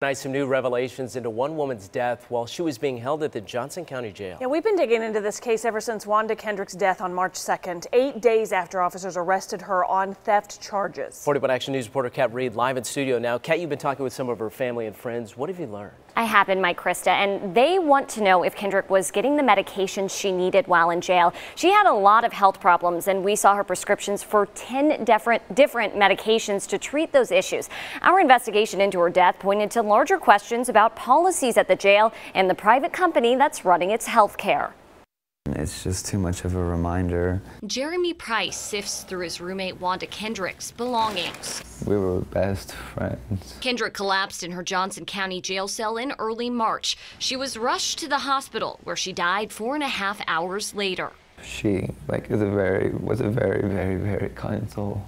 Tonight, some new revelations into one woman's death while she was being held at the Johnson County Jail. Yeah, we've been digging into this case ever since Wanda Kendrick's death on March 2nd, 8 days after officers arrested her on theft charges. 41 Action News reporter Kat Reed live in studio now. Kat, you've been talking with some of her family and friends. What have you learned? I have been, Mike, Krista, and they want to know if Kendrick was getting the medications she needed while in jail. She had a lot of health problems, and we saw her prescriptions for 10 different medications to treat those issues. Our investigation into her death pointed to larger questions about policies at the jail and the private company that's running its health care. It's just too much of a reminder. Jeremy Price sifts through his roommate Wanda Kendrick's belongings. We were best friends. Kendrick collapsed in her Johnson County jail cell in early March. She was rushed to the hospital where she died 4.5 hours later. She was a very kind soul.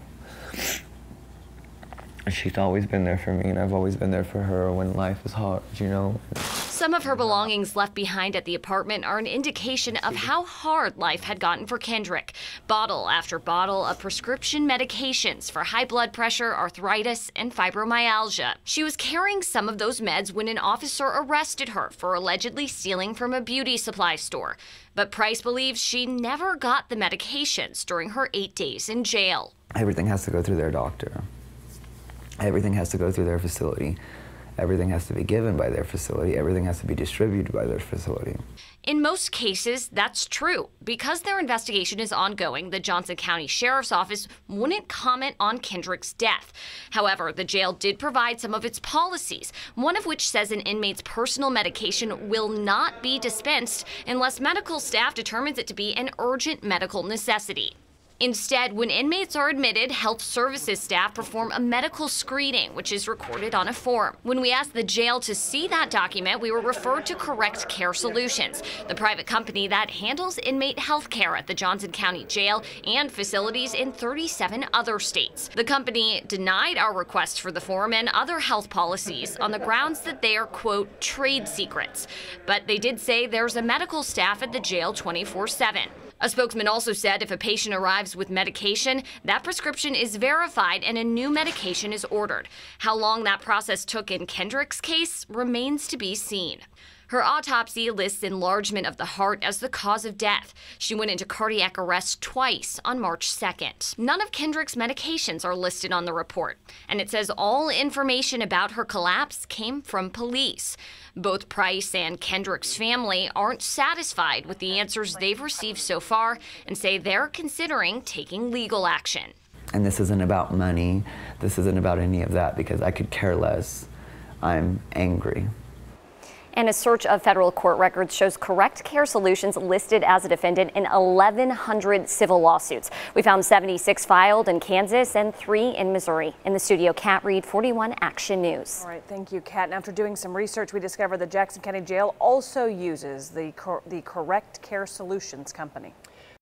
She's always been there for me, and I've always been there for her when life is hard, you know. Some of her belongings left behind at the apartment are an indication of how hard life had gotten for Kendrick. Bottle after bottle of prescription medications for high blood pressure, arthritis, and fibromyalgia. She was carrying some of those meds when an officer arrested her for allegedly stealing from a beauty supply store. But Price believes she never got the medications during her 8 days in jail. Everything has to go through their doctor. Everything has to go through their facility. Everything has to be given by their facility. Everything has to be distributed by their facility. In most cases, that's true. Because their investigation is ongoing, the Johnson County Sheriff's Office wouldn't comment on Kendrick's death. However, the jail did provide some of its policies, one of which says an inmate's personal medication will not be dispensed unless medical staff determines it to be an urgent medical necessity. Instead, when inmates are admitted, health services staff perform a medical screening, which is recorded on a form. When we asked the jail to see that document, we were referred to Correct Care Solutions, the private company that handles inmate health care at the Johnson County Jail and facilities in 37 other states. The company denied our request for the form and other health policies on the grounds that they are, quote, trade secrets. But they did say there's a medical staff at the jail 24/7. A spokesman also said if a patient arrives with medication, that prescription is verified and a new medication is ordered. How long that process took in Kendrick's case remains to be seen. Her autopsy lists enlargement of the heart as the cause of death. She went into cardiac arrest twice on March 2nd. None of Kendrick's medications are listed on the report, and it says all information about her collapse came from police. Both Price and Kendrick's family aren't satisfied with the answers they've received so far and say they're considering taking legal action. And this isn't about money. This isn't about any of that because I could care less. I'm angry. And a search of federal court records shows Correct Care Solutions listed as a defendant in 1,100 civil lawsuits. We found 76 filed in Kansas and 3 in Missouri. In the studio, Kat Reed, 41 Action News. All right, thank you, Kat. And after doing some research, we discovered the Jackson County Jail also uses the Correct Care Solutions company.